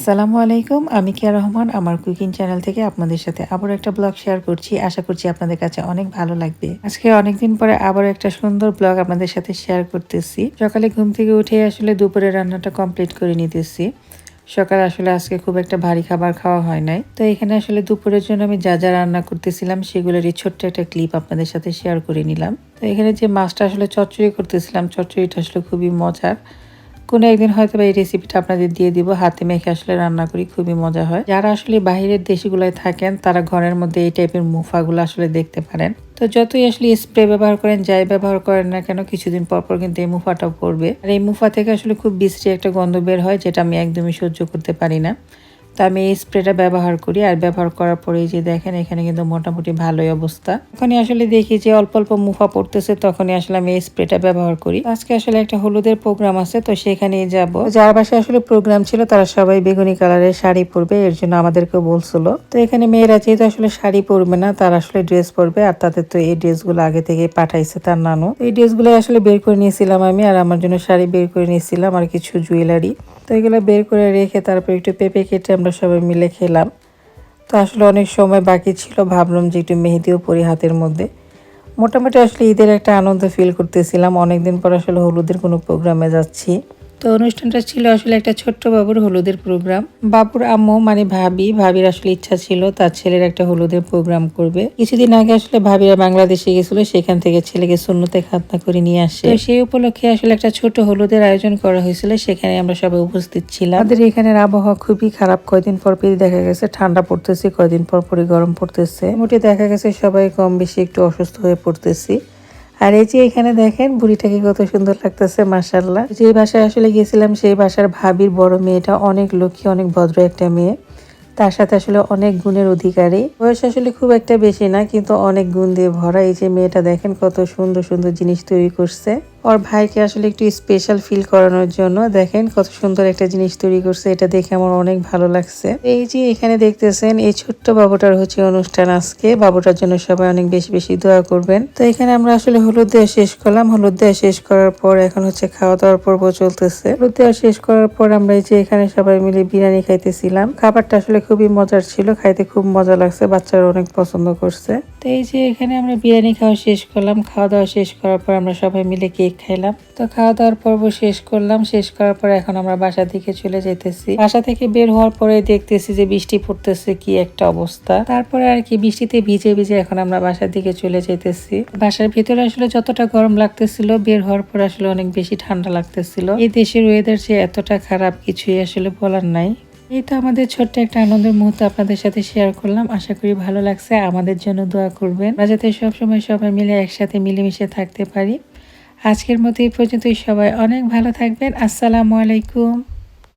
আসসালামু আলাইকুম, আমি কিয়া রহমান আমার কুকিং চ্যানেল থেকে আপনাদের সাথে আবার একটা ব্লগ শেয়ার করছি। আশা করছি আপনাদের কাছে অনেক ভালো লাগবে। আজকে অনেকদিন পরে আবার একটা সুন্দর ব্লগ আপনাদের সাথে শেয়ার করতেছি। সকালে ঘুম থেকে উঠে আসলে দুপুরে রান্নাটা কমপ্লিট করে নিতেছি। সকালে আসলে আজকে খুব একটা ভারী খাবার খাওয়া হয় নাই, তো এখানে আসলে দুপুরের জন্য আমি যা যা রান্না করতেছিলাম সেগুলোরই ছোট্ট একটা ক্লিপ আপনাদের সাথে শেয়ার করে নিলাম। তো এখানে যে মাছটা আসলে চচ্চড়ি করতেছিলাম, চচ্চড়িটা আসলে খুবই মজার। কোনো একদিন হয়তো এই রেসিপিটা আপনাদের দিয়ে দিব। হাতে মেখে আসলে রান্না করি, খুবই মজা হয়। যারা আসলে বাইরের দেশগুলোয় থাকেন তারা ঘরের মধ্যে এই টাইপের মুফাগুলো আসলে দেখতে পারেন। তো যতই আসলে স্প্রে ব্যবহার করেন, যাই ব্যবহার করেন না কেন, কিছুদিন পর পর কিন্তু এই মুফাটাও পড়বে। আর এই মুফা থেকে আসলে খুব বিশ্রী একটা গন্ধ বের হয়, যেটা আমি একদমই সহ্য করতে পারি না। তো আমি এই স্প্রেটা ব্যবহার করি, আর ব্যবহার করার পরে যে দেখেন এখানে কিন্তু মোটামুটি ভালোই অবস্থা। তখনই আসলে দেখি যে অল্প অল্প মুফা পড়তেছে, তখনই আসলে আমি এই স্প্রেটা ব্যবহার করি। আজকে আসলে একটা হলুদের প্রোগ্রাম আছে, তো সেখানেই যাব। যার বাসায় আসলে প্রোগ্রাম ছিল তারা সবাই বেগুনি কালারের শাড়ি পরবে, এর জন্য আমাদেরকেও বলছিল। তো এখানে মেয়েরা যেহেতু আসলে শাড়ি পরবে না, তারা আসলে ড্রেস পরবে, আর তাদের তো এই ড্রেসগুলো আগে থেকে পাঠাইছে তার নানু। এই ড্রেসগুলো আসলে বের করে নিয়েছিলাম আমি, আর আমার জন্য শাড়ি বের করে নিয়েছিলাম আর কিছু জুয়েলারি। তো এগুলো বের করে রেখে তারপর একটু পেঁপে কেটে আমরা সবাই মিলে খেলাম। তো আসলে অনেক সময় বাকি ছিল, ভাবলাম যে একটু মেহেদিও পরি হাতের মধ্যে। মোটামুটি আসলে ঈদের একটা আনন্দ ফিল করতেছিলাম। অনেকদিন পর আসলে হলুদের কোনো প্রোগ্রামে যাচ্ছি। তো অনুষ্ঠানটা ছিল আসলে একটা ছোট্ট বাবুর হলুদের প্রোগ্রাম। বাবুর আম্মু মানে ভাবির আসলে ইচ্ছা ছিল তার ছেলের একটা হলুদের প্রোগ্রাম করবে। কিছুদিন আগে আসলে ভাবিরা বাংলাদেশে গেছিল, সেখান থেকে ছেলেকে সুন্নতে খাতনা করে নিয়ে আসে। সেই উপলক্ষে আসলে একটা ছোট হলুদের আয়োজন করা হয়েছিল, সেখানে আমরা সবাই উপস্থিত ছিলাম। আমাদের এখানের আবহাওয়া খুবই খারাপ, কয়দিন পর দেখা গেছে ঠান্ডা পড়তেছে, কয়দিন পর পরই গরম পড়তেছে। মোটে দেখা গেছে সবাই কম বেশি একটু অসুস্থ হয়ে পড়তেছি। আর এই যে এখানে দেখেন বুড়িটাকে কত সুন্দর লাগতেছে, মাশাআল্লাহ। যে বাসায় আসলে গেছিলাম সেই বাসার ভাবির বড় মেয়েটা অনেক লক্ষ্মী, অনেক ভদ্র একটা মেয়ে। তার সাথে আসলে অনেক গুণের অধিকারী। বয়স আসলে খুব একটা বেশি না, কিন্তু অনেক গুণ দিয়ে ভরা। এই যে মেয়েটা দেখেন কত সুন্দর সুন্দর জিনিস তৈরি করছে। ওর ভাইকে আসলে একটু স্পেশাল ফিল করানোর জন্য দেখেন কত সুন্দর একটা জিনিস তৈরি করছে। এটা দেখে আমার অনেক ভালো লাগছে। এই যে এখানে দেখতেছেন এই ছোট্ট বাবুটার হচ্ছে অনুষ্ঠান আজকে। বাবুটার জন্য সবাই অনেক বেশি বেশি দোয়া করবেন। তো এখানে আমরা আসলে হলুদ দেওয়া শেষ করলাম। হলুদ দেওয়া শেষ করার পর এখন হচ্ছে খাওয়া দাওয়ার পর্ব চলতেছে। হলুদ দেওয়া শেষ করার পর আমরা এই যে এখানে সবাই মিলে বিরিয়ানি খাইতেছিলাম। খাবারটা আসলে খুবই মজার ছিল, খাইতে খুব মজা লাগছে, বাচ্চারা অনেক পছন্দ করছে। তো এই যে এখানে আমরা বিরিয়ানি খাওয়া শেষ করলাম। খাওয়া দাওয়া শেষ করার পর আমরা সবাই মিলে কেক খাইলাম। তো খাওয়া দাওয়ার পর্ব শেষ করলাম। শেষ করার পর এখন আমরা বাসা থেকে চলে যেতেছি। বাসা থেকে বের হওয়ার পরে দেখতেছি যে বৃষ্টি পড়তেছে, কি একটা অবস্থা। তারপরে আর কি বৃষ্টিতে ভিজে ভিজে এখন আমরা বাসার দিকে চলে যেতেছি। বাসার ভিতরে আসলে যতটা গরম লাগতেছিল, বের হওয়ার পর আসলে অনেক বেশি ঠান্ডা লাগতেছিল। এই দেশের ওয়েদার যে এতটা খারাপ কিছুই আসলে বলার নাই। এই তো আমাদের ছোট্ট একটা আনন্দের মুহূর্ত আপনাদের সাথে শেয়ার করলাম। আশা করি ভালো লাগছে। আমাদের জন্য দোয়া করবেন, আমরা যাতে সবসময় সবাই মিলে একসাথে মিলেমিশে থাকতে পারি। আজকের মতো এই পর্যন্তই। সবাই অনেক ভালো থাকবেন। আসসালামু আলাইকুম।